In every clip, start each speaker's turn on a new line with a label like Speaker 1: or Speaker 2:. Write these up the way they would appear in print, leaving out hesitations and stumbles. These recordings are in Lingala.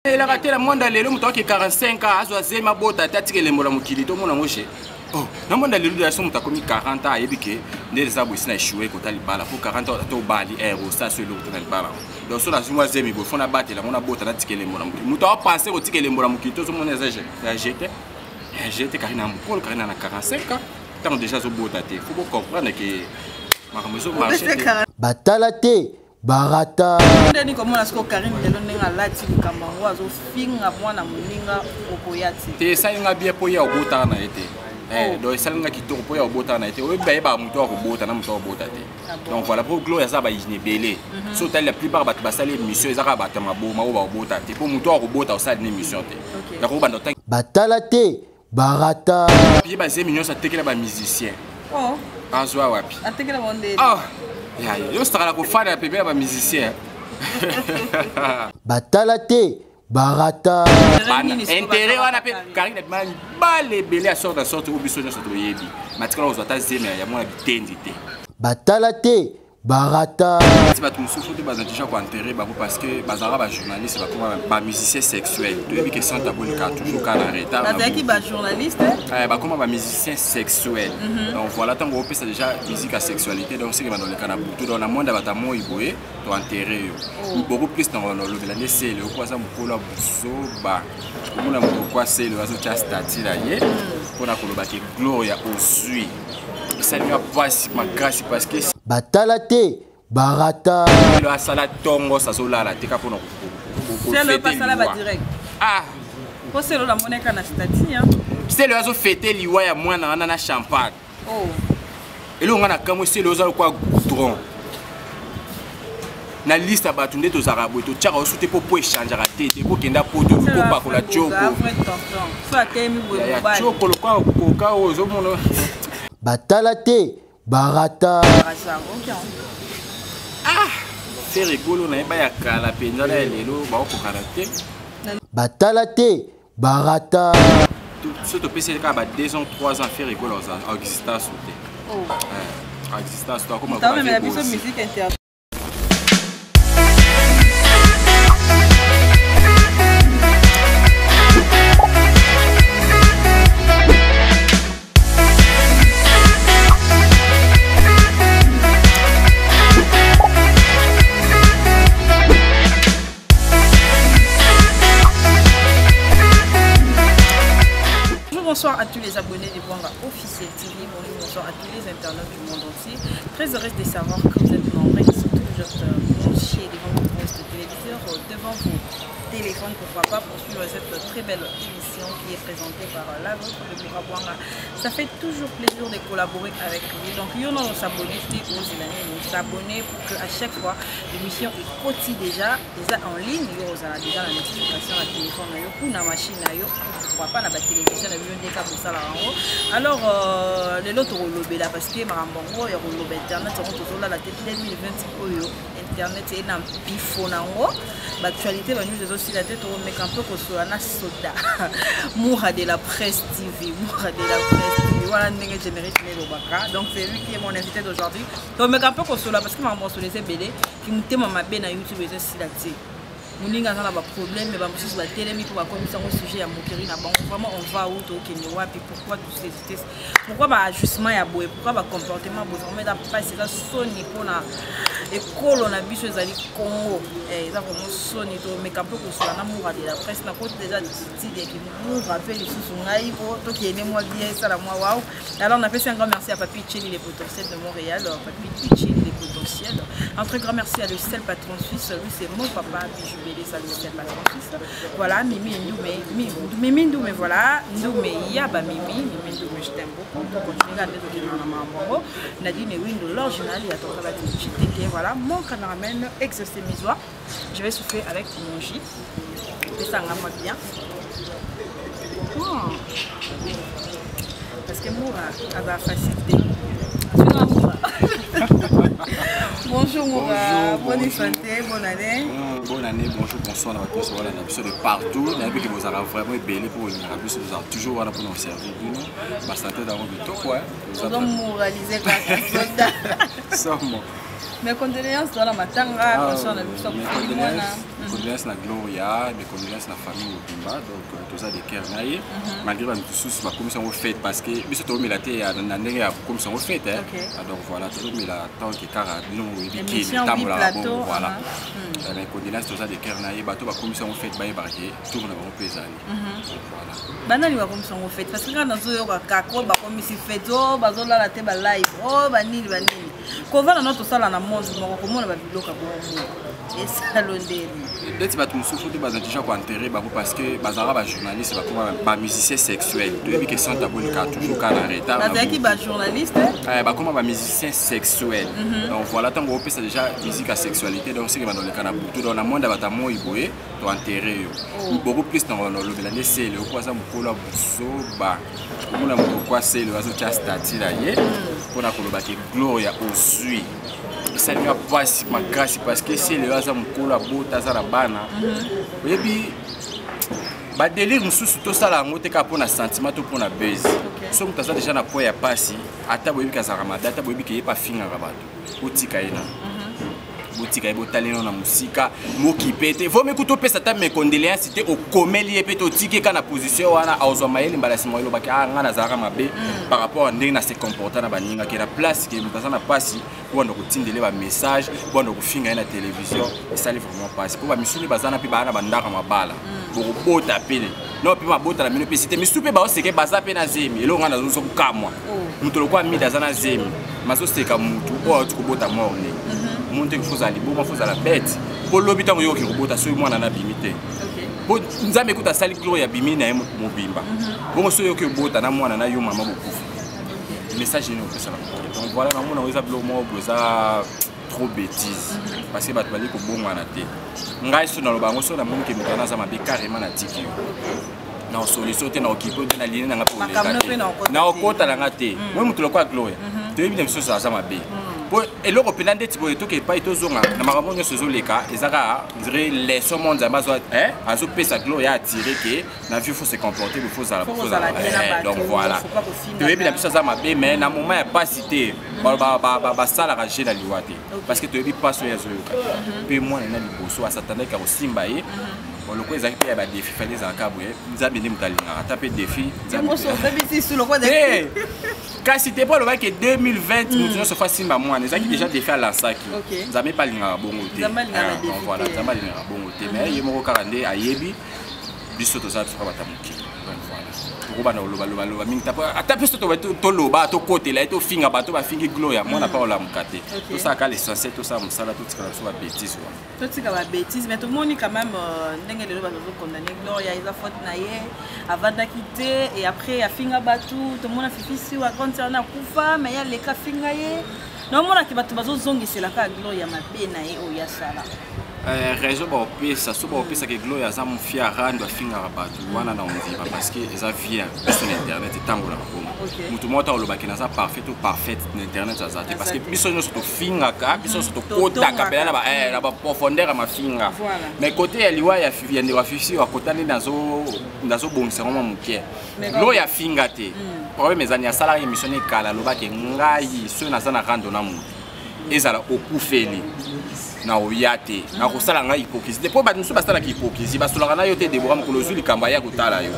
Speaker 1: Il a raté la monde d'aller, le qui 45 ans, à Zoazé, ma botte, à Tati, les mots qui dit au monde en moché. Oh, le monde d'aller, la somme, t'as commis 40 ans, et biquet, les arbres, ils sont échoués, quand t'as les balles, pour 40 ans, t'as au bali, au ça, sur l'autre, t'as les balles. Donc, sur la somme, il faut la battre, la mona botte, à Tati, les mots. Mouton a pensé au ticket, les mots, qui tout le monde est jeté. J'étais carrément en Paul, carrément à 45 ans. Tant déjà au bout d'até. Il faut comprendre que ma maison marche.
Speaker 2: Batalate, barata.
Speaker 3: Ndeni comment est-ce que Karim de l'onenga lati kamango azo finga mwana muninga okoyati.
Speaker 1: Te salinga bien poya obota na été. Donc salinga kitoko poya obota na été. Obi ba muto obota na muto obota te. Donc voilà pour gloire ça ba yine belé. So tel la plupart ba basali mission ezaka ba tamabo ma ba obota te. Pour muto obota au sali mission te. Donc ba nota
Speaker 2: batalate. Barata.
Speaker 1: Puis basé mignon ça tekela ba musicien.
Speaker 3: Oh.
Speaker 1: Azwa wapi.
Speaker 3: Atekela bonde.
Speaker 1: Ah. Ya yo stara ko fana pebe ba musicien.
Speaker 2: Batalate. Barata.
Speaker 1: Intérêt wana pe Karim na man balé belé à sorte ou biso sorte yebi. Matikala ozata zeme ya mwana bitendi te.
Speaker 2: Batalate. Barata.
Speaker 1: Si tu me souffles de base déjà pour enterrer parce que bazara ba journaliste ba musicien sexuel. Tu as vu que sans tabou le cas toujours quand arrêté.
Speaker 3: T'as qui ba journaliste?
Speaker 1: Bah comment ba musicien sexuel. Donc voilà tant qu'on ça déjà musique à sexualité donc c'est que dans le canapé tout dans la monde ba tamo iboé to enterrer. Beaucoup plus dans le la c'est le quoi ça mukolo buso ba. Comme on a quoi c'est le azo cha stati là yé. Pour na koloba ke gloria osui. Ça lui a passé ma grâce parce que
Speaker 2: batalate barata
Speaker 1: le asala tongo ça sola la tika pour
Speaker 3: c'est le pasala ba direct
Speaker 1: ah
Speaker 3: ko c'est la monnaie kana stati hein
Speaker 1: c'est le azo fêter liwa ya mwana na champagne
Speaker 3: oh
Speaker 1: et le ngana kamo c'est le azo quoi goudron na liste ba tunde to zarabo to tchaka osute po échanger à tete ko kenda po to ko pa ko la choko
Speaker 3: so atemi bo ba
Speaker 1: choko lo ko ka ozo mono
Speaker 2: batalate barata.
Speaker 1: Ah, c'est rigolo, on a pas la peine d'aller lelo, bah au karaté.
Speaker 2: Batalate barata.
Speaker 1: Tout ce que PC ka ba 2 ans 3 ans faire rigolo en existence. Oh. En existence toi comment
Speaker 3: on va faire musique interne. Bonsoir à tous les abonnés de Bwanga Officiel TV, bonjour à tous les internautes du monde entier. Très heureuse de savoir que vous êtes nombreux et surtout que vous êtes branchés devant vos postes de téléviseur, devant vos téléphones, pourquoi pas, pour suivre cette très belle émission qui est présentée par la vôtre de Bwanga. Ça fait toujours plaisir de collaborer avec vous. Donc, nous allons s'abonner nous s'abonner pour qu'à chaque fois l'émission est quotidienne déjà en ligne. Nous avons déjà la notification à téléphone, ou la machine, pourquoi pas la télévision. Alors, les autres relobés là parce que Marambongo et relobé internet sont là la tête 2020 internet et dans bifonango l'actualité va nous aussi la tête mais un peu que soit na soda moura de la presse TV moura de la presse TV voilà n'est générique donc c'est lui qui est mon invité d'aujourd'hui donc mais un peu que soit là parce que Marambongo sur les BD qui me témoigne ma bien à YouTube et c'est là Mouninga a un problème, mais si la télé, pour un sujet à Mokiri, vraiment on va où pourquoi tous ces tests, pourquoi ajustement à boue, pourquoi comportement mais d'après c'est ça sonné pour la école on a vu ces alliés Congo et ça vraiment sonné mais quand peu que soit l'amour de la presse n'a pas déjà décidé qui nous rappelle ici son aïe pour toi qui est né moi bien ça la moi waouh alors on a fait un grand merci à Papi Tcheli les potentiels de Montréal Papi Tcheli les potentiels un très grand merci à le seul patron suisse lui c'est mon papa bijou voilà, Mimi Ndoumé, voilà, Ndoumé Yaba Mimi Ndoumé, je t'aime beaucoup. Donc, continue à regarder dans Mambo. Nadine Window, l'original, il y a ton travail de Chiteke. Voilà, mon caméraman exaucé misoir. Je vais souffler avec mon J. Et ça moi bien. Parce que moi, ça va faciliter. Bonjour Moura, bonne santé, bonne année.
Speaker 1: Bonne année, bonjour, bonsoir, on va voir la mission de partout. On a vu que vous avez vraiment belle pour une rabus, vous avez toujours voilà pour nous servir. Ma santé dans le temps quoi.
Speaker 3: Vous avez moralisé par un soldat.
Speaker 1: Sommes.
Speaker 3: Mes condoléances dans la matanga, concernant le
Speaker 1: condoléances na Gloria, mes condoléances na famille Mobimba, donc tous ça des cœurs naïe. Malgré que tous ma commission au fait parce que mais c'est au militaire à n'andé à commission au fait donc voilà tout mais la tant que car non qui tamo là bon voilà. Mes condoléances tous ça des cœurs naïe bateau ba commission au fait ba barqué tout na bon pesani. Voilà.
Speaker 3: Banali wa commission au fait parce que quand nous yo ka ko ba commission fait zo bazola la te ba live oh banini ko va na notre sala na monde moko komona ba biloka bon et salondeli
Speaker 1: peut-être ba tout souffle de bazan déjà ko enterrer ba parce que bazara ba journaliste ba comme ba musicien sexuel depuis que sont tabou le cas toujours quand arrêté
Speaker 3: ba qui ba journaliste
Speaker 1: ba comme ba musicien sexuel donc voilà tant qu'on peut ça déjà musique à sexualité donc c'est que dans le cas na tout dans le monde ba ta mo iboé to enterrer beaucoup plus dans le belane c'est le quoi ça mukolo buso ba komona mo quoi c'est le azo cha stati là yé pour na koloba ke Gloria osui ça lui a passé ma grâce parce que c'est le hasard mukolo abota za la bana et puis ba délire mususu to sala ngote ka pona sentiment to pona base so mutaza déjà na point ya pasi ata boyebi ka za ramada ata boyebi ke pas finga rabato utika ina botika ebotalino na musika moki pete vaut mieux que pesa ta mes condoléances c'était au komeli et pete otiki kana position wana auzwa maeli mbala simo elo baki nga na zara mabe par rapport à ndenge na se comporter na baninga ke la place ke mutaza na pasi pour ndo kutindele ba message pour ndo kufinga na télévision et ça livre vraiment passe pour ba misuni bazana pe bana bandaka mabala boko bota pele no pe mabota la minope c'était misupe ba oseke baza pe na zemi elo nga na zo kukamwa mutolo kwa mida zana zemi maso seka mutu o tukubota morne monte que faut aller bon faut à la bête pour l'hôpital yo ki robota so moi na bimité bon nzambe kuta sali Gloria bimi na Mobimba bon so yo ki bota na mwana na yo mama bokufa message ni opesa donc voilà na mona weza blo mo boza trop bêtise parce que batwali ko bongo na te ngai so na lobango so na moni ke mutana za mabe carrément na tiki na solution te na okipo na ligne na ngapo na okota na ngate moi mutolo kwa Gloria te bi na biso za mabe et le reprenant des types de tout qui pas été zonga na makambo nyo sozo leka ezaka ndire les sommes nzamba zo azo pesa Gloria attirer que na vie faut se comporter il faut ça donc voilà tu veux bien ça ma bé mais na moment ya pas cité ba sala ka jena liwate parce que tu veux pas so ya zo pe moi na liboso asatanda ka osimba ye le quoi ezaki pe ba défi fallait za kabwe nzambe ndi mutalinga taper défi
Speaker 3: nzambe so bébé sur le quoi
Speaker 1: quand c'était pas le bac que 2020 nous se fasse simba moi ezaki déjà défi à la saki nzambe pas linga bongo te donc voilà nzambe linga bongo te mais yemo ko karande ayebi biso to za tsoka batamuki donc voilà ko bana loba mingi tapa ata biso to loba to côté là to finga bato ba fingi Gloria moi na pas la mukate tout ça ka l'essentiel tout ça musala tout ça so ba bêtise
Speaker 3: tout ça ba bêtise mais tout le monde quand même ndenge le ba zo condamner Gloria isa faute na ye avant de quitter et après a finga bato tout le monde a fifisi wa concernant kufa mais ya leka finga ye non mona ki bato bazo zongisela ka Gloria mabe na ye o ya sala
Speaker 1: raison ba opesa so ba opesa ke Gloria za mufia rando afinga bato wana na onziba parce que eza via sur internet tango la bongo mutu mota olobaki na za parfait ou parfaite na internet za te parce que biso nyo to finga ka biso to kota ka bela na ba profondeur ma finga mais côté ya liwa ya ndi wa fisi wa kotani nazo bongisa ngoma mukie Gloria finga te problème ezani ya salarié missionné kala lobaki ngai so na za na rando na mutu ezala okufeli na oyate na kosala nga hypocrisie depuis ba nso basala ki hypocrisie basolaka na yo te debora mokolo zuli kamba ya kotala yo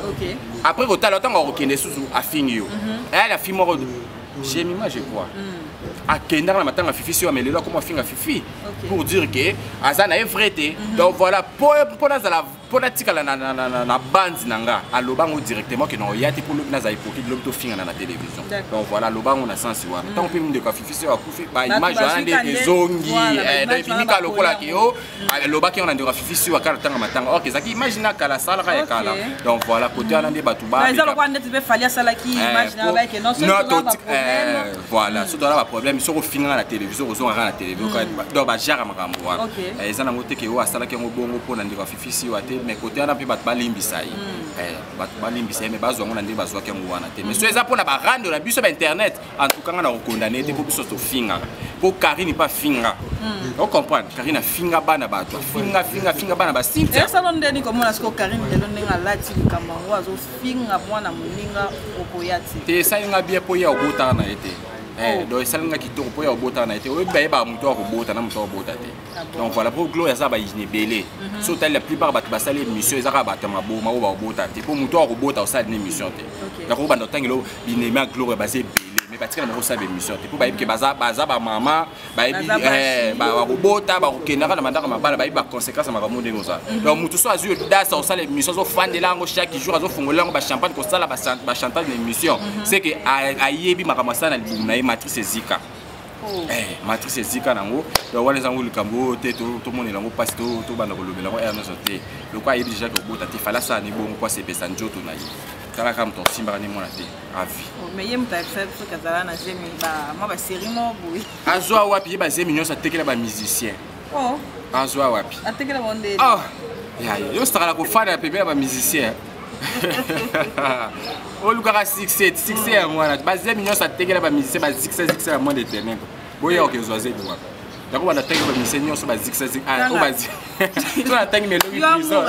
Speaker 1: après kotala tanga okende susu afingi yo elle a fi moko j'ai mis je crois akenda na matanga fifi si amelelo comme afinga fifi pour dire que azana est vrai te donc voilà pour nazala pour natikala na bande nanga alobango directement que na oyate pour na za hypocrisie l'obto finga na télévision donc voilà lobango na sens wa tant que minde ka fifi si wa kufi ba image wana de zongi donc bimika lokola ki yo lobaki on ndeka fifi si wa kala tanga matanga ok zaki imagine kala sala ka kala donc voilà côté wana nde batu ba
Speaker 3: mais alors quand tu veux fallir sala ki image na ba que non seulement pas problème
Speaker 1: voilà surtout là problème sur au finga na télévision aux on la télévision donc ba jara makambo wana ezana mote ke wa sala ki ngo bongo pona ndeka fifi si wa te mais côté wana pe bat balimbisa yi bat balimbisa mais bazwa ngona ndi bazwa ke ngwana te mais so eza pona ba rando na biso ba internet en tout cas na condamner te pour biso to finga pour Karine pas finga on comprend Karine a finga bana bato finga bana ba simple
Speaker 3: ça non ndeni comme na sko Karine de londenga lati kamango azo finga mwana muninga okoyati
Speaker 1: te ça nga bien poya obota na été donc ça nga kitoko po ya obota na été o ba ba muto ko bota na muto bota te donc voilà pour gloire ça ba inébélé so la plupart ba basali émission ezaka ba tamabo ma ba bota te pour muto ko bota o sala une émission te donc ba ndotangelo binema gloire basé mais batika na ko émission te pour ba que baza ba mama ba ba bota ba kenaka na mandaka mabala ba conséquence ma monde ngoza donc muto so azu dasa o sala émission so fan de lango chaque jour azo fongola ba champagne ko sala ba chantage d'émission c'est que ayebi makamasana na matrice zika matrice zika nango donc wana zango likambo te to moni lango passe to bana ko lobela ko erno sote le quoi yebi déjà ko bota te fala sa ni bon quoi c'est pesa njoto na yi kala kam to simba ni mona te avi
Speaker 3: mais yem ta fait so kazala na zemi ba ma ba série mo boui
Speaker 1: azwa wapi ba zemi nyosa tekela ba musicien azwa wapi
Speaker 3: atekela bonde
Speaker 1: ya yo stara ko fana pepe ba musicien o lukaka succès ya mwana bazemi nyonso atekela bamisicien bazikisa ya mwana éternel boya okezwa zebi waka donc bana tenge bamisicien nyonso bazikisa o bazi to na tenge melobi prison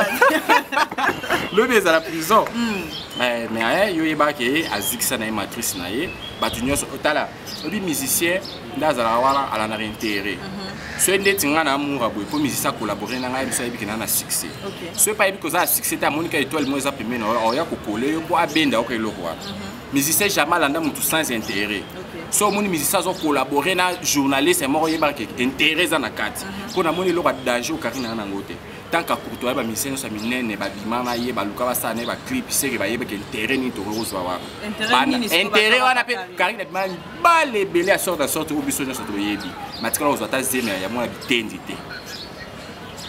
Speaker 1: lobi ezala prison mais yo yebake azikisa na ye matrice na ye bato nyonso otala obi musicien nde azalaka wana ala na réintérêt soki ndeti nga na amour aboye mpo musicien acollaborer na ngai biso ayebiki na na succès soki pa yebi koza na succès te amonika étoile mo eza pembeni oya kokole yo mpo abenda oka eloko wana musicien jamais alanda motu sans intérêt so omoni musicien azocollaborer na journaliste moko oyebaka intérêt eza na kati mpo namoni eloko ya danger okari na yango te tant qu'à courtoyer ba musicien nyonso minene babima na ye baluka basala na ye baclip seke bayebaka intérêt nini tokozwa wana intérêt wana mpe kari na bima bale ebele ya sorte oyo biso nyonso toyebi matikala kozwa ata zeme ya mwana bitendi te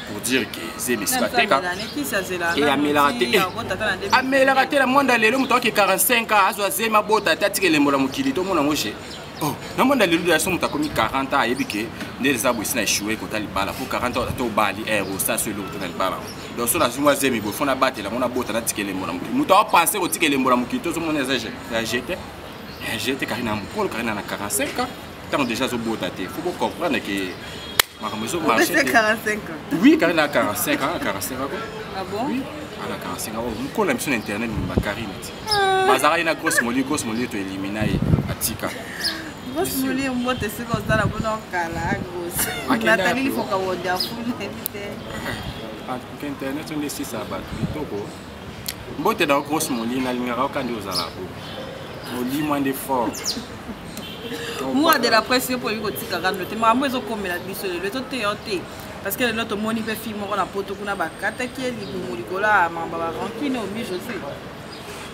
Speaker 1: pour dire que zeme si bateka amelaka te na mwanda lelo moto ake 45 ans azwa zeme abota te atika elembo na mokili tomona ngoshe na mwanda lelo ya so moto akomi 40 ans ayebi ke nde eza boyesi na échoué kota libala po 40 ans to bali rosa so eloko na libala donc so nazwi zeme boye fo nabatela ngo nabota natika elembo na mokili moto apense kotika elembo na mokili tozomona eza jete kari na mokolo kari na 45 ans ntango déjà azobota te faut comprendre que
Speaker 3: c'est 45 ans.
Speaker 1: Oui, quand il a 45 ans, 45 ans.
Speaker 3: Ah bon?
Speaker 1: Oui, il a 45 ans. On connaît sur internet, mais Karine. Bazara il a grosse molly, tu élimines à Tika.
Speaker 3: Grosse molly, on voit que c'est comme ça la bonne cala grosse. Nathalie, il faut qu'on voit des foules.
Speaker 1: Ah, internet on laisse ça battre. Toko. Bon, t'es dans grosse molly, na lingara quand tu osala. Molly moins d'effort.
Speaker 3: Moi de la presse pour lui kotika rando te makambo ezokomela biso lelo toteyote parce que lelo tomoni mpe film moko na poto kuna bakataki libumu likolo ya makambo ya barankine omi josé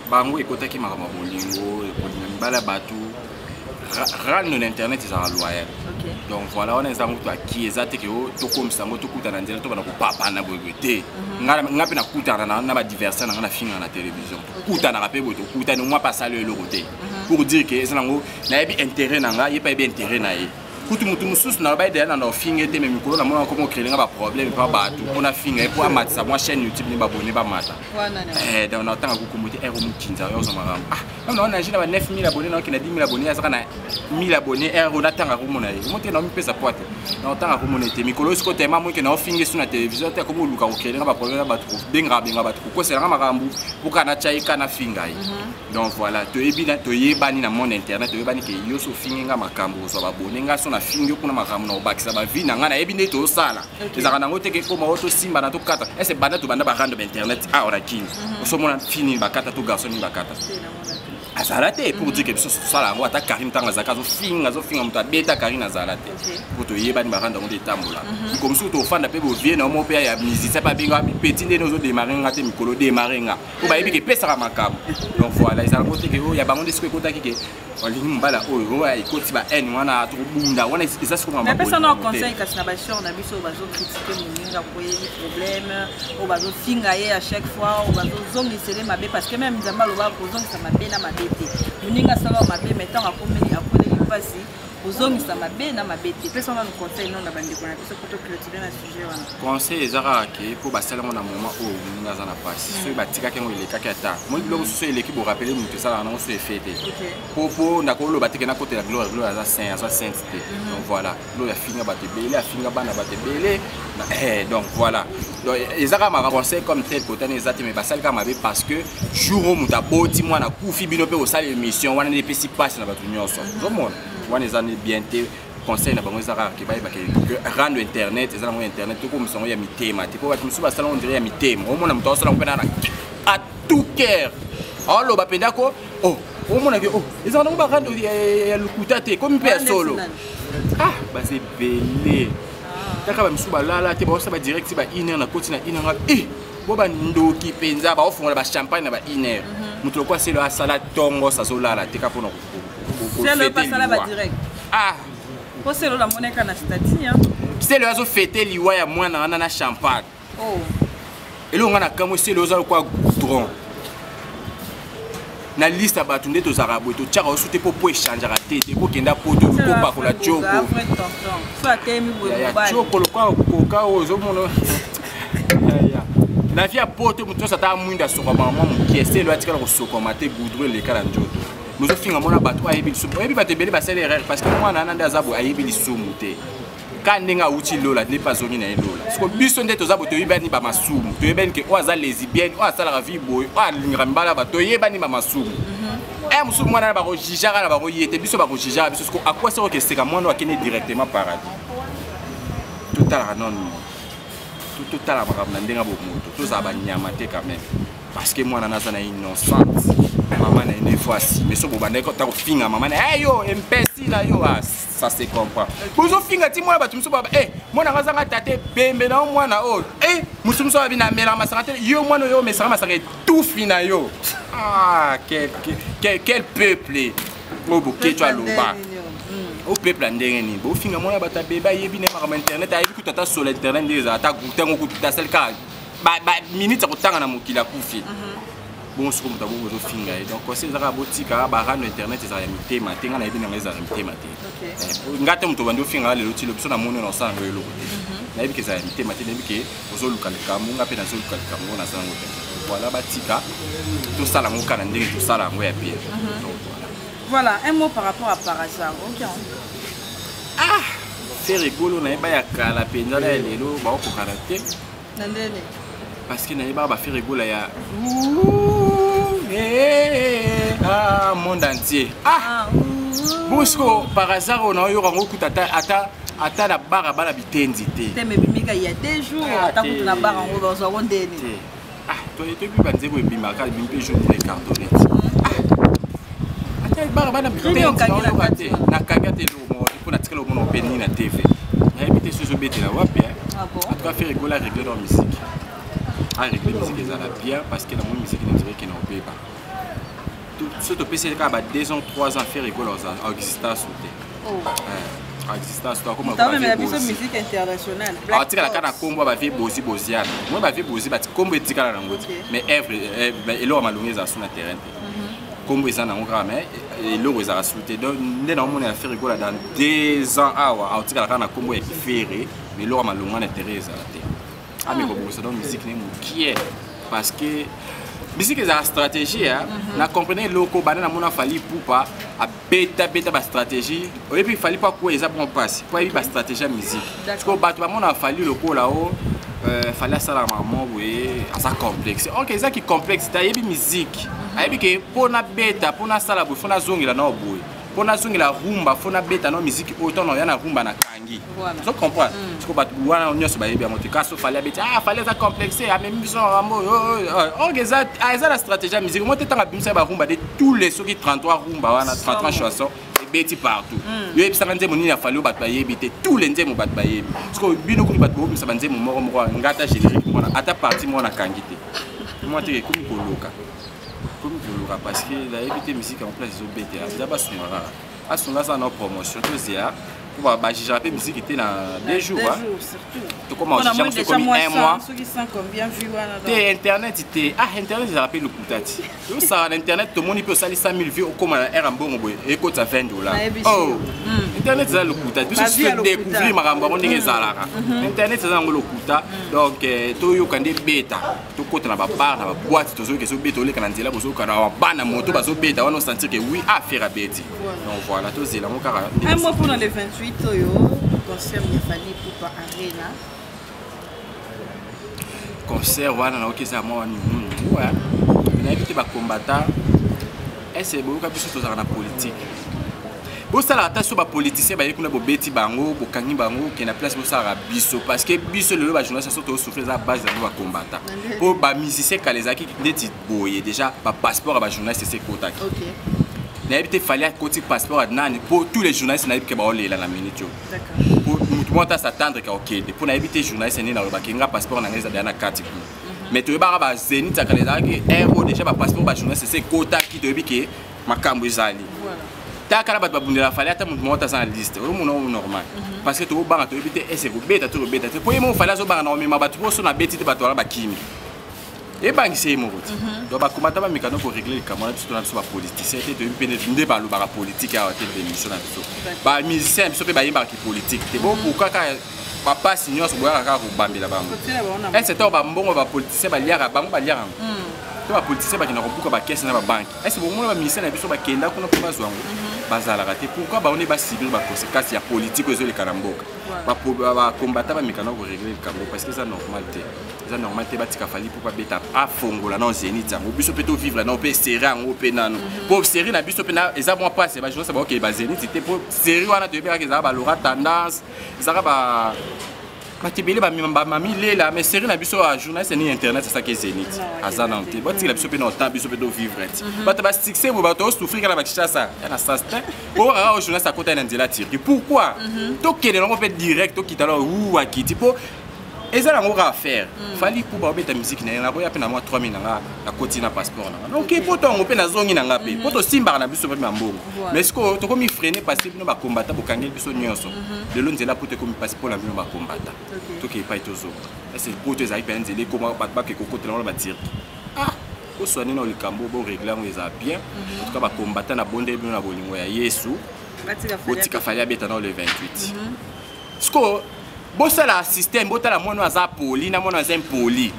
Speaker 1: bango ekotaki makambo ya bolingo ekolinga mibala bato rando na internet ezala loyal donc voilà on eza moto aki eza te ke tokomisa yango tokutana na nzela tobana kopapana boyeboye te nga mpe nakutana na badiversaire na nga na finga na télévision tokutanaka mpe boye tokutani omwa mpe asali eloko te pour dire que eza nango nayebi intérêt na nga ye mpe ayebi intérêt na ye kutu mutu mosusu na bayedela na ofinga ete me mikolo na mona komo okrelenga baproblème mpa bato mpona finga ye mpo amatisa mwa chaîne youtube ne babone bamata donc na otanga kokombo te ero mokinza oyo oza makambo na wana nage na ba 9000 abonné naokende 10000 abonné azaka na 1000 abonné ero natanga komona ye omo te na omipesa po te na otanga komona ete mikolo siko tema moke na ofinga esu na télévision te komo oluka kokrelenga baproblème ya bato benga bato kokoselanga makambo mpoka na tyaika na finga ye donc voilà toyebani na monde internet toyebani ke yo so fingenga makambo ozwa babone nga so na fingi kuna makambo na obakisa bavi na nga nayebi nde tosala ezaka nango teke koma oyo tosimba na tokata ese banda tobanda barando ba internet awa kini osomona fini bakata to garçon ni bakata azala te pour dire que biso tosala yango ata Karine ntango azalaka azofinga moto abeta Karine azala te po toyebani barando yango nde etambola comme soki tofanda mpe bovie na omo mpe ya musicien mpe abenga peti ndeni ozodemare nga te mikolo demare nga po bayebi ke epesaka makambo donc voilà ezala ngo teke oyo ya bango nde siko ekotaki ke olingi mobala oyo ekoti ba haine wana tokobunda wana eza siko
Speaker 3: mais pesa na conseil kasi na basure na biso bazokritike moninga koyeli problème oyo bazofinga ye à chaque fois oyo bazozongisele mabe parce que même nzambe alobaka kozongisa mabe na mabe te moninga asala mabe mais ntango akoleli mpasi kozongisa mabe na mabe te pesa na conseil non na bandeko na biso poto clôturer na sujet wana
Speaker 1: conseil ezaka ke po basalango na moment oyo moninga aza na pasi soki batikaki yango elekaki ata moi biloko mosusu eleki borapele moto esalaka nango so efe te popo nakoloba teke nakotela gloire aza saint aza sainte te donc voilà gloire afinga bato ebele afinga bana bato ebele donc voilà donc ezaka maka conseil comme tel kotani eza te mais basalika mabe parce que jour oyo moto aboti mwana kufi bino mpe osala émission wana nde epesi mpasi na bato nyonso ozomona wana eza bien te conseil na bango eza kaka ke bayeba ke rendre internet eza nango internet tokomisa yango ya mitema te po bato mosusu basala ngo ndire ya mitema omona moto azosala ngo mpe na à tout cœur aloba mpenza ko omona ke eza nango barendre ya lokuta te komi mpe ya solo baza ebele kaka bamisusu balala te baosala badirect ba 1 heure na koti na 1 heure bo bandoki mpenza baofongola bachampagne na ba 1 heure moto lokwa selo asala ntongo sazolala te ka mpona
Speaker 3: c'est la monnaie qu'on a c'est-à-dire
Speaker 1: c'est le azo fêter liwa ya mwana wana na champagne et là on a comme c'est le azo quoi goudron na liste ba tunde to zarabo to tchaka osute po échanger raté te po kenda po to ko pa ko la choko
Speaker 3: soit temi
Speaker 1: boye choko lokwa koka ozo mono na via poto muto sa ta mwinda soko mama mukie c'est le atikala ko soko mate goudron le kala njoto nous finissons mon abattoir à Yébi Soumou. Et puis, tu vas faire l'erreur parce que moi, on a des abos à Yébi Soumou. Quand on a outil lola, n'est pas zone na lola. Parce que bison de tos abos, tu vas ni ba masum. Tu vas que oaza lesbienne, oaza la vie boy, oaza l'ingambala ba, tu vas ni ba masum. Eh, monsieur, moi, on a ba rojijara, la ba royete, bison ba rojijara, parce que à quoi ça que c'est que moi, on a qu'une directement paradis. Total non. Total la ba ndenga bo moto. Tous aba nyamate quand même. Parce que moi, on a ça innocente. Maman est une fois si mais so bobanda ko ta ko finga maman yo imbécile yo ça se comprend bozo finga ti moi ba tumso baba moi na ngazanga tate bembe na mwana o musumu so bina mela masanga yo mwana yo mesanga masanga tout fina yo quel peuple o boké tu aloba au peuple ndenge ni bo finga mwana bata beba yebi na ma internet ayebi ku tata sur internet ndeza ata gutango ku ta sel ka ba minute ko tanga na mokila kufi bon ce que nous avons fait donc c'est ça botika barano internet ça limité matin na ebi na ngeza limité matin ngate mto bando finga le loti le biso na mono na sanga yo loko na ebi ke ça limité matin ebi ke ozo luka le kamu ngape na zo luka le kamu na sanga voilà batika tout ça la ngoka na ndenge tout ça la ngo ya pire
Speaker 3: voilà un mot par rapport à Parazar OK
Speaker 1: c'est rigolo na eba ya kala penza na lelo ba ko karaté
Speaker 3: na ndene
Speaker 1: parce que na eba ba faire rigolo ya monde entier Bosco par hasard on a eu un coup ata la barre bala bitenzi te
Speaker 3: mais bimika il y a des jours ata ku na barre en dans un ndene
Speaker 1: toi tu peux pas dire bimika ka bimpe jour les cartonnettes ata barre bala bitenzi na kagate lo mo pour na tikelo mo openi na TV na ebité ce bete la wapi en tout cas faire rigolo régler dans musique régler musique ça la bien parce que la musique ne dirait qu'il n'en paye pas ce que PC ka ba 2 ans 3 ans faire rigolo ça existence existence toi comme
Speaker 3: mais la musique internationale
Speaker 1: tika la kana kombo ba vie bozi boziana moi ba vie bozi ba kombo etika na ngoti mais œuvre elo malongi za sur na terrain kombo eza na ngora mais elo za rasulté donc ndé na mona faire rigolo dans 2 ans awa tika la kana kombo e ferré mais elo malongi na terrain za te mais comme ça donc musique ne qui est parce que musique est une stratégie na comprenez loko banana mona fali poupa a beta ba stratégie et puis il fallait pas quoi ça bon passe pour y ba stratégie musique parce que bato mona fali loko là-haut fallait ça la maman oui ça complexe OK ça qui complexe ta yebi musique ayebi que pour na beta pour na sala bo fona zongela na oboy pour na zongela rumba fona beta na musique autant na yana rumba na kangi tu comprends parce que bato wana on se ba yebi amoto kaso fallait beta fallait ça complexer même son rambo OK ça la stratégie musique moi t'entends bimsa ba rumba de tous les ceux qui 33 rumba wana 33 chansons beti partout yo ebisa kanze monini afali bato bayebite tous les nzemo bato bayebi parce que bino ko bato bomisa banzemo moko moko ngata générique mona ata partie mona kangite moi te comme koloka parce que la éviter musique en place zo bete d'aba sonara asonga ça na promotion to zia pour ba j'ai rappelé musique était dans 2 jours
Speaker 3: surtout
Speaker 1: to comment j'ai comme un mois
Speaker 3: ceux qui sont combien vu wana
Speaker 1: te internet était internet j'ai rappelé le coutati yo ça internet tout le monde peut salir 100 000 vues comme un mbongo boy et coûte $20 internet c'est le coutati parce que découvrir makambo on ndenge zalaka internet c'est ngolo kuta donc to yo kande beta to kota na ba bar na ba boîte to zo ke so beta ole kana nzela bozo kana bana moto bazo beta wana sentir que oui à faire à beti donc voilà to zela mo kara
Speaker 3: un mot pour les 28 Toyo concert il fallait pour pas arena
Speaker 1: concert wana na okeza moi ni ouais na éviter ba combattant et c'est beaucoup plus to na politique bosala ata so ba politicien ba yekuna bo beti bango bo kangi bango ke na place bosala biso parce que biso le ba journaliste surtout souffrir za base de ba combattant pour ba musicien kalezaki ndeti boye déjà ba passeport ba journaliste c'est kota
Speaker 3: OK
Speaker 1: na habité fallait côté passeport nani pour tous les journalistes na habité ba olela na minute
Speaker 3: d'accord
Speaker 1: pour mutu monta s'attendre que OK pour na habité journaliste ni na ba kinga passeport na ngeza na kati mais tu ba ba zenit za kalezaki héros déjà ba passeport ba journaliste c'est kota qui te biki makambo ezali voilà takala bat babundela fallait ata mutu monta sa liste o muno normal parce que to banga to ebite ese ko beta to beta te pour mo fallait zo banga na mema batu so na beti te batu ba kimi e bangi c'est mo roti donc ba komata ba mikano ko régler kamana tout na so ba politicien te to pene ndé ba lo ba politique a te démission na so ba musicien so pe ba yimba ki politique te bon pourquoi ka papa signor so boya ka ko bambela bango et c'est to ba mbongo ba politicien ba liara bango ba liara ba politicien ba kina ko buka ba caisse na ba banque est ce bon ba musicien na biso ba kenda kuna ko ba zwango bazala raté pourquoi ba on est ba subir ba conséquences ya politique aux les karamboka ba combattre ba mikano ko régler le cambo parce que ça normalité ça normalité ba tika fali pour pas beta a fongola non zénith zango biso peut vivre non peut serrer en open nano pour serrer na biso pena eza bon passe ba je sais pas OK ba zénith c'était pour serrer wana de bien que ça ba lora tendance ça ba matibeli ba mami lela mais série na biso a journaliste ni internet c'est ça qui est zénith azana te ba tika biso pe no temps biso pe do vivre ba ta ba succès bo ba to souffrir kana ba chicha na sasta pour ara journaliste à côté na ndela tire pourquoi to kele no peut direct to kitalo ou akiti po ezala ngo ka faire fali pour ba beta musique na ko ya pe na moi 3000 na a côté na passeport na donc po to ngo pe na zongi na ngape po to simba na biso pe mbongo mais ce que to ko mi freiner parce que bino ba combattre bo kangel biso nyonso de lonzela pour te ko mi passeport na bino ba combattre to ke pa itozo c'est pour te za ipenze les comment ba ke kokota na ba tire ah ko soigner na le cambo bo régler ngo eza bien en tout cas ba combattre na bonde bino na bolingo ya Yesu botika fali abeta na le 28 ce que bosala système botala mono aza poli na mono aza impoli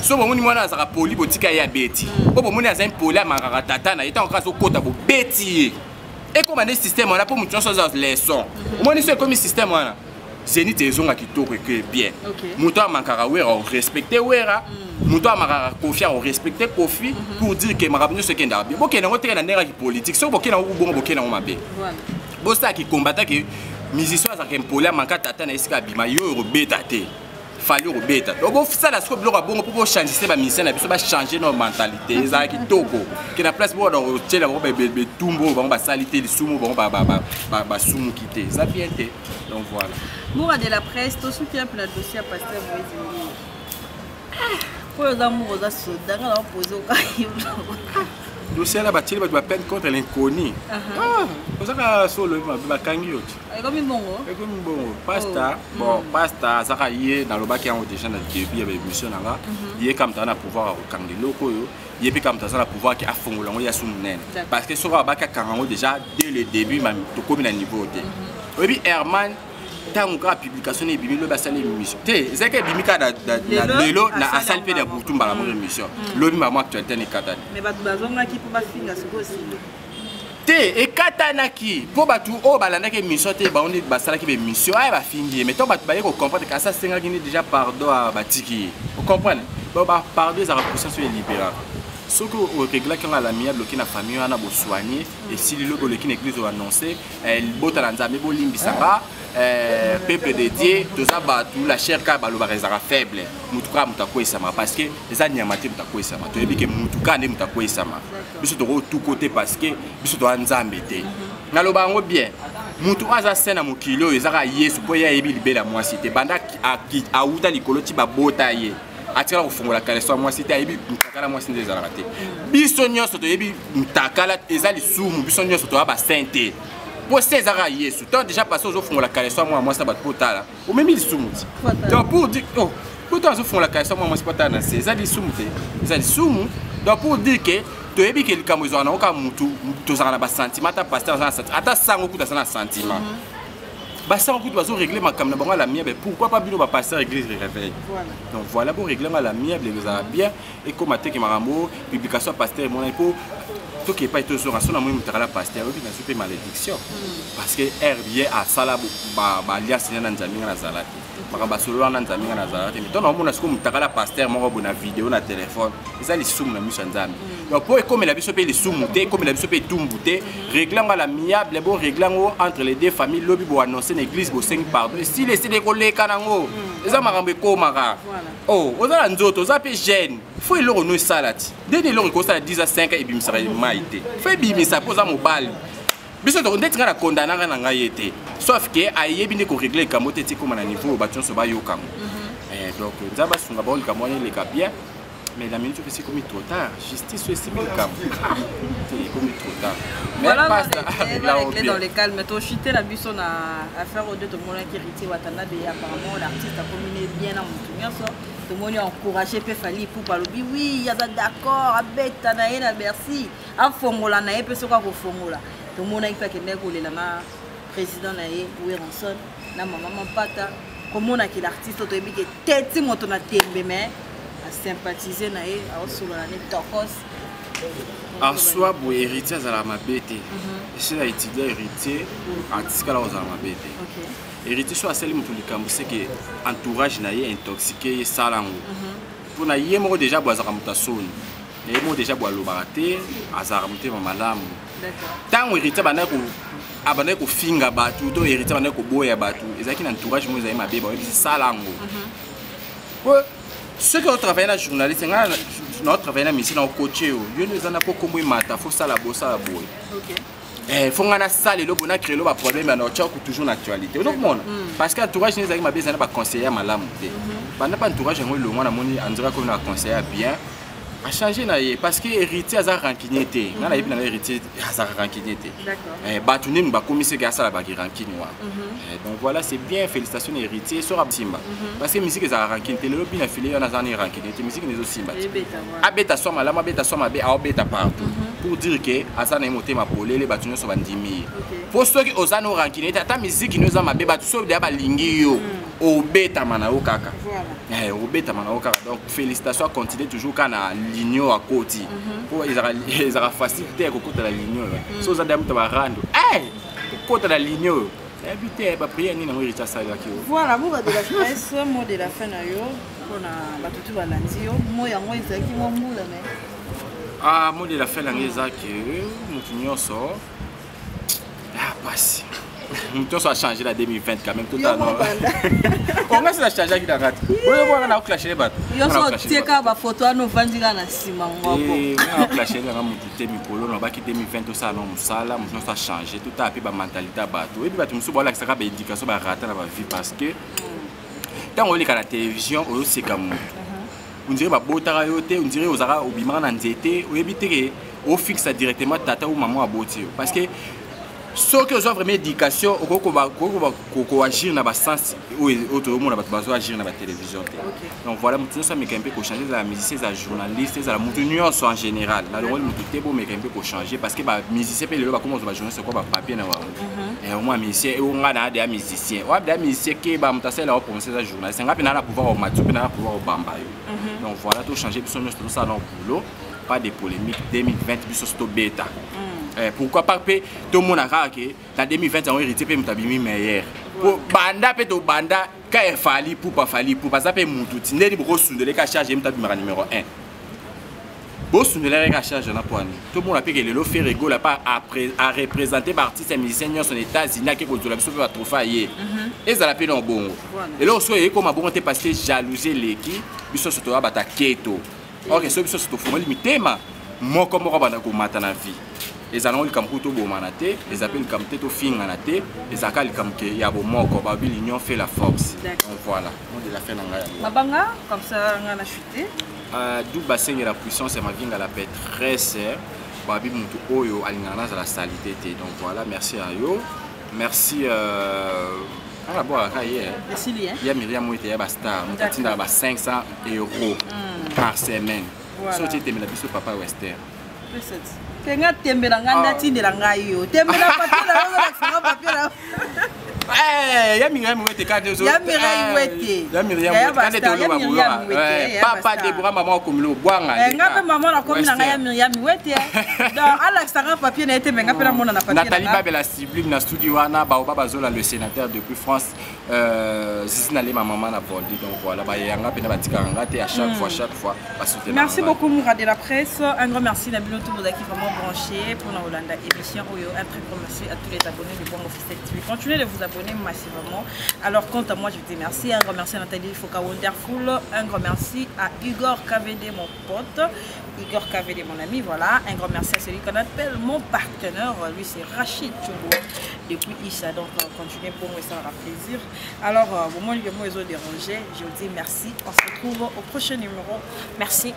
Speaker 1: so bomoni mono aza poli botika ya beti bo bomoni aza impoli amangaka tata na eta encore so kota bo beti et comme un système on a pour mutu so za leçon omoni so comme système wana zenith ezonga kitoko que bien mutu amangaka wera o respecter wera mutu amangaka confier o respecter kofi pour dire que marabino ce kenda bien bokena ngoteka na ndera ki politique so bokena ubongo bokena ngomabe bosa ki combattre que musicien azaka impoli amanka tata na esika bima yo robeta te fali robeta donc bo sala siko biloko bongo pour changer ba musicien na biso ba changer nos mentalité ezala kitoko que na place bo dans tela bo be tumbo ba ba salité le sumo ba sumu kité ça bien te donc voilà
Speaker 3: Moura de la presse to soutien pour la dossier pasteur Moïse pour les amours aux soda na poser au caillou
Speaker 1: dossier là batili ba peine contre l'inconnu osaka solo ba kangi yote
Speaker 3: comme bongo
Speaker 1: pasta bon pasta saka yé dans le bac en déjà dans début ya émission nanga yé comme ta na pouvoir au kangi loko yo yé pe comme ta na pouvoir qui a fongola ngo ya sumunene parce que sora ba ka kango déjà dès le début même to comme na niveau te oui Herman tant que publication et bimilo ba sala émission te zaka bimika da lelo na asal pe da butumba la émission lobi mama actualité ne katani
Speaker 3: mais ba bazonga ki pour ba finga siko aussi
Speaker 1: te e katanaki po batu o balanda ke mission te ba on ba sala ki be mission ay ba fingi mais to batu ba ko comprendre que ça senga gini déjà pardon à batiki vous comprenez ba pardon za repousser sur libéral ce que au régler quand la amiable qui na famille ana bo soigner et si le logo qui l'église a annoncé elle bota nzambe bo limbisanga peuple dédié tous abatu la chair ka baloba rezara faible mutuka mutako isama parce que les anyamate mutako isama to yebi ke mutuka ne mutako isama biso to tout côté parce que biso to nzambe te na loba ngo bien mutu aza sena mukilo ezaka yesu po ya yebi libela mwasi te banda a uta likolo ti babota ye atira kofungola kaleso mwasi te yebi mutakala mwasi nde ezalaka te biso nyonso to yebi mutakala ezali sumu biso nyonso to aba sainte pour César Yesu, tu as déjà passé aux offres la caresse moi ça va te porter ou même ils sont donc pour dire oh pourtant aux offres la caresse moi c'est pas tant César ils sont donc pour dire que tu es bien que le camozo na oka mutu to za na ba sentiment ta pasteur za sentiment ata sango kuta sana sentiment ba sango kuta bazo régler ma comme na bango la mienne pourquoi pas bino ba pasteur église réveil donc voilà pour régler ma la mienne les a bien et comme até que marambo publication pasteur mon pour tout qui est pas tout sur son amour mutala pasteur oui na super malédiction parce que herbier à sala ba alliance na nzambi na zalaki makambo solo wana nzambe nga nazala te mito na omona siko mutakala pasteur moko bona vidéo na téléphone eza lisumu na miso nzambe donc po ekomela biso pe lisumu te ekomela biso pe tumbu te réglango la miable bon réglango entre les deux familles lobi bo annoncer l'église bo sing pardon si les de koleka nango eza makambo ekomaka oh ozala nzoto oza pe jeune faut eloko no esala ti dès eloko ekosala 10 à 5 ebimisaka mai te faut ebimisa po oza mobali biso to ndeti nga na condamnanga na ngai ete sauf que ayebi ne ko régler kambo te ti koma na niveau ba tionso ba yoka donc nzaba sunga ba olika moyen le bien mais la minute c'est comme trop tard justice c'est comme c'est comme trop tard
Speaker 3: voilà dans le calme to chuter la biso na affaire au deux to mona qui héritier watana be apparemment l'artiste a combiné bien na mutu nyonso to moni encourager pe fali pour palobi oui ya d'accord abeta na ena merci afongola na epe soka ko fongola to mona ipa kende ko lela na président na ye Werenson na maman Mapata komona ki l'artiste to ebi ke teti moto na tembe mais à sympathiser na ye a solo na ne tokos
Speaker 1: en soi bo héritier za la mabete c'est la étudier héritier artiste la za mabete héritier soit celle mutu likambo c'est que entourage na ye intoxiqué salango pour na ye mo déjà boza kamutasoni na ye mo déjà bo lobate azara muté malamu d'accord tant héritier bana ko abana ko finga batu to héritier bana ko boya batu ezaki na entourage mo za mabe ba salango ceux qui ont travaillé dans la journaliste, nous travaillons dans le coaché. Nous avons pas compris mata, faut ça la bosse à la boue. Il faut que ça les lobes créer le problème mais nous toujours l'actualité. Donc parce que l'entourage nous a ma besoin pas conseiller malam. Pendant pas entourage on le on a moni on dirait qu'on a conseillé bien. A changer na parce que héritier a rancunier té. On a bien héritier a rancunier té. D'accord. Batuné nous ba commissaire gars ça la ba rancune wa. Donc voilà, c'est bien, félicitations héritier sur Simba. Parce que musique est rancune té le bien affilié on a zani rancune té musique n'est aussi Simba. Abeta soit malama abeta soit mabe a obeta partout. Pour dire que asana emoté ma polé les batuné so bandimi. Pour ceux qui osano rancune té ta musique nous a mabe batu so de ba lingi yo. Obeta mana o kaka. Voilà. Obeta mana o kaka. Donc félicitations continuer toujours kana l'union à côté pour ils ont facilité à côté de la ligne so za damu tabarando côté de la ligne habiter ba prier ni na héritier ça là
Speaker 3: voilà mot de la presse mot de la fin na yo pona batutu balandi yo mo yango ezaki mo mula mais
Speaker 1: mot de la fin na ngezaki mutu nyonso passe tout ça a changé la 2020 quand même totalement. Comment ça a changé qui d'arrête? On a clashé les bateaux.
Speaker 3: Yo so tieka ba photo no vandira na sima ngoko.
Speaker 1: On a clashé la mutu mikolo no ba ki 2020 tout ça non musala, mutu ça a changé tout a pe ba mentalité bateau. Et puis bateau musu bola ka ba éducation ba rata na ba vie parce que tant on lit à la télévision on sait comme on dirait ba botara yo te, on dirait ozara obima na nzete, o ebite ke o fixe directement tata ou maman aboti parce que ceux qui ont vraiment éducation, ils vont agir dans le sens où ils vont agir dans la télévision. Donc voilà, nous sommes un peu changer la musicien, les journalistes, la nuance en général. Dans le rôle de beau mais un peu changer parce que les musiciens peuvent le comment on va jouer c'est quoi papier et au moins musicien et on a des musiciens. On a des musiciens qui va monter là pour ces journalistes. On a pas pouvoir au match, on a pouvoir au bamba. Donc voilà, tout changer puis tout ça dans le boulot, pas de polémique 2020 puis surtout bêta. Pourquoi pas que tout le monde a raqué dans 2020 on hérité peut m'tabimi meilleur pour banda peut to banda quand il fallait pour pas fallait pour ça peut mututi ndeli boko sundele ka charge m'tabimi numéro 1 bo sundele ka charge na poani tout le monde a peut que le fait rigolo là pas à représenter par artiste et musicien sur les États-Unis qui contrôle biso va trophée et ça la peine en bon et là so e comme bon te parce que jalouser l'équipe biso surtout ba ta keto OK so biso surtout faut limiter ma moi comme on va dans komata na vie les allons comme couteau bomanaté les appellent comme tête au fin anaté les akali comme que y a bon moko babi l'union fait la force donc voilà on de la fin ngaya
Speaker 3: mabanga comme ça on a chuté
Speaker 1: d'où bassin la puissance et ma vinga la paix très serre babi mutu oyo alingana za la salité donc voilà merci à yo merci à la boire hier
Speaker 3: merci bien
Speaker 1: il y a Myriam Moïté ya star on tinda ba 500 € par semaine so tu la biso papa Western
Speaker 3: Kenga tembela nganda tindela ngayo tembela papier na papier
Speaker 1: Eh, ya Myriam Wete quand deux autres.
Speaker 3: Ya Myriam Wete.
Speaker 1: Ya Myriam Wete quand deux autres. Papa Deborah maman comme le boanga.
Speaker 3: Ngape maman na comme na ya Myriam Wete. Donc Alex Tara papier na été mais ngape na mona na papier.
Speaker 1: Nathalie Babela Sublime na studio wana Baoba Zola le sénateur depuis France. Si na ma maman na Boldi donc voilà ba yanga pe na batika ngate à chaque fois ba soutenir.
Speaker 3: Merci beaucoup Moura de la presse. Un grand merci Nabilo Toubozaki vraiment branché pour la Hollanda émission. Un très grand merci à tous les abonnés du Bon Officiel TV. Continuez de vous abonner massivement. Alors quant à moi je vous dis merci. Un grand merci à Nathalie Foka Wonderful. Un grand merci à Igor KVD mon pote. Igor KVD mon ami. Voilà. Un grand merci à celui qu'on appelle mon partenaire. Lui c'est Rachid Tchongo depuis Isha. Donc continuez pour moi ça aura plaisir. Alors au moment où ils ont dérangé, je vous dis merci. On se retrouve au prochain numéro. Merci.